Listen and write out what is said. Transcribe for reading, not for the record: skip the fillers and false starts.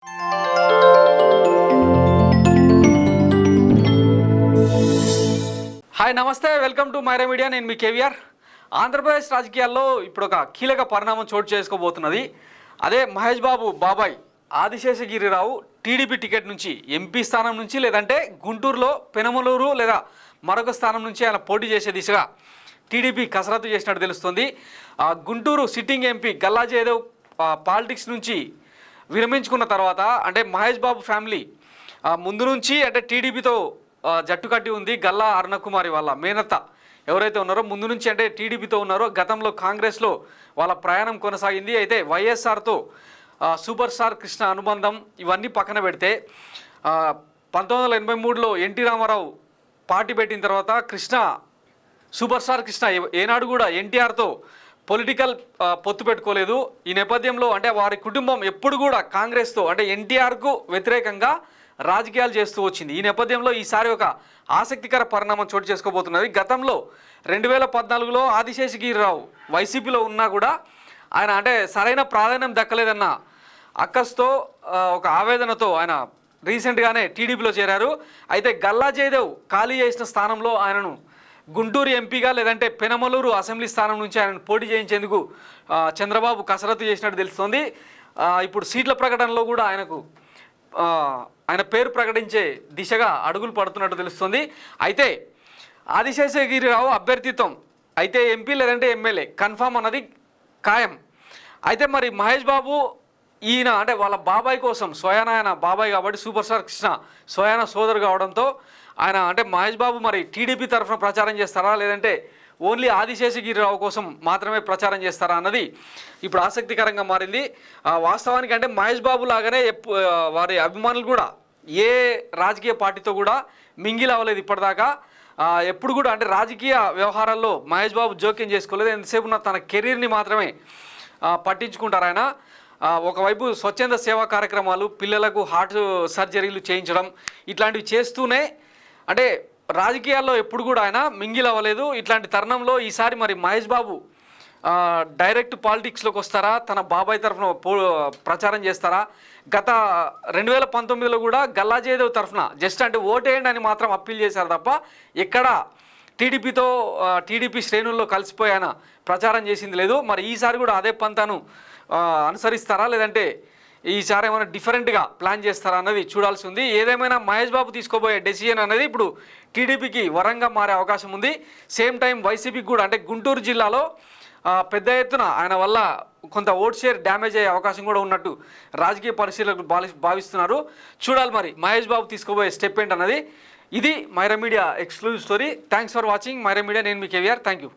Hi నమస్తే, welcome to Myra Media. నేను మీ కేవీఆర్. ఆంధ్రప్రదేశ్ రాజకీయాల్లో ఇప్పుడు ఒక కీలక పరిణామం చోటు చేసుకోబోతున్నది. అదే మహేష్ బాబు బాబాయ్ ఆదిశేషగిరిరావు టీడీపీ టికెట్ నుంచి, ఎంపీ స్థానం నుంచి, లేదంటే గుంటూరులో పెనమలూరు లేదా మరొక స్థానం నుంచి ఆయన పోటీ చేసే దిశగా టీడీపీ కసరత్తు చేసినట్టు తెలుస్తుంది. Guntur sitting MP Galla Jayadev politics నుంచి విరమించుకున్న తర్వాత, అంటే మహేష్ బాబు ఫ్యామిలీ ముందు నుంచి అంటే టీడీపీతో జట్టు కట్టి ఉంది. గల్లా అరుణకుమారి వాళ్ళ మేనత్త ఎవరైతే ఉన్నారో ముందు నుంచి అంటే టీడీపీతో ఉన్నారో, గతంలో కాంగ్రెస్లో వాళ్ళ ప్రయాణం కొనసాగింది. అయితే వైఎస్ఆర్తో సూపర్ స్టార్ కృష్ణ అనుబంధం ఇవన్నీ పక్కన పెడితే 1983లో ఎన్టీ రామారావు పార్టీ పెట్టిన తర్వాత సూపర్ స్టార్ కృష్ణ ఏనాడు కూడా ఎన్టీఆర్తో పొలిటికల్ పొత్తు పెట్టుకోలేదు. ఈ నేపథ్యంలో అంటే వారి కుటుంబం ఎప్పుడు కూడా కాంగ్రెస్తో అంటే ఎన్టీఆర్కు వ్యతిరేకంగా రాజకీయాలు చేస్తూ వచ్చింది. ఈ నేపథ్యంలో ఈసారి ఒక ఆసక్తికర పరిణామం చోటు చేసుకోబోతున్నది. గతంలో 2014లో ఆదిశేషగిరిరావు వైసీపీలో ఉన్నా కూడా ఆయన అంటే సరైన ప్రాధాన్యం దక్కలేదన్న అక్కస్తో ఒక ఆవేదనతో ఆయన రీసెంట్గానే టీడీపీలో చేరారు. అయితే గల్లా జయదేవ్ ఖాళీ చేసిన స్థానంలో ఆయనను గుంటూరు ఎంపీగా లేదంటే పెనమలూరు అసెంబ్లీ స్థానం నుంచి ఆయనను పోటీ చేయించేందుకు చంద్రబాబు కసరత్తు చేసినట్టు తెలుస్తోంది. ఇప్పుడు సీట్ల ప్రకటనలో కూడా ఆయన పేరు ప్రకటించే దిశగా అడుగులు పడుతున్నట్టు తెలుస్తుంది. అయితే ఆదిశేషగిరిరావు అభ్యర్థిత్వం అయితే ఎంపీ లేదంటే ఎమ్మెల్యే కన్ఫామ్ అన్నది ఖాయం. అయితే మరి మహేష్ బాబు ఈయన అంటే వాళ్ళ బాబాయ్ కోసం స్వయాన ఆయన బాబాయ్ కాబట్టి సూపర్ స్టార్ కృష్ణ స్వయాన సోదరు కావడంతో ఆయన అంటే మహేష్ బాబు మరి టీడీపీ తరఫున ప్రచారం చేస్తారా లేదంటే ఓన్లీ ఆదిశేషగిరిరావు కోసం మాత్రమే ప్రచారం చేస్తారా అన్నది ఇప్పుడు ఆసక్తికరంగా మారింది. వాస్తవానికి అంటే మహేష్ బాబు లాగానే వారి అభిమానులు కూడా ఏ రాజకీయ పార్టీతో కూడా మింగిల్ అవ్వలేదు ఇప్పటిదాకా. ఎప్పుడు కూడా అంటే రాజకీయ వ్యవహారాల్లో మహేష్ బాబు జోక్యం చేసుకోలేదు. ఎంతసేపు తన కెరీర్ని మాత్రమే పట్టించుకుంటారు ఆయన. ఒకవైపు స్వచ్ఛంద సేవా కార్యక్రమాలు, పిల్లలకు హార్ట్ సర్జరీలు చేయించడం ఇట్లాంటివి చేస్తూనే అంటే రాజకీయాల్లో ఎప్పుడు కూడా ఆయన మింగిల్ అవ్వలేదు. ఇట్లాంటి తరుణంలో ఈసారి మరి మహేష్ బాబు డైరెక్ట్ పాలిటిక్స్లోకి వస్తారా, తన బాబాయ్ తరఫున ప్రచారం చేస్తారా? గత 2019లో కూడా గల్లా జయదేవ్ తరఫున జస్ట్ అంటే ఓటేయండి అని మాత్రం అప్పీల్ చేశారు తప్ప ఎక్కడ టీడీపీ శ్రేణుల్లో కలిసిపోయి ఆయన ప్రచారం చేసింది లేదు. మరి ఈసారి కూడా అదే పంతాను అనుసరిస్తారా లేదంటే ఈసారి ఏమైనా డిఫరెంట్గా ప్లాన్ చేస్తారా అన్నది చూడాల్సి ఉంది. ఏదేమైనా మహేష్ బాబు తీసుకోబోయే డెసిషన్ అనేది ఇప్పుడు టీడీపీకి వరంగా మారే అవకాశం ఉంది. సేమ్ టైం వైసీపీకి కూడా అంటే గుంటూరు జిల్లాలో పెద్ద ఎత్తున ఆయన వల్ల కొంత ఓట్ షేర్ డ్యామేజ్ అయ్యే అవకాశం కూడా ఉన్నట్టు రాజకీయ పరిశీలకులు భావిస్తున్నారు. చూడాలి మరి మహేష్ బాబు తీసుకోబోయే స్టెప్ ఏంటన్నది. ఇది Myra Media exclusive story. Thanks for watching Myra Media. నేను మీ కేవీఆర్. Thank you.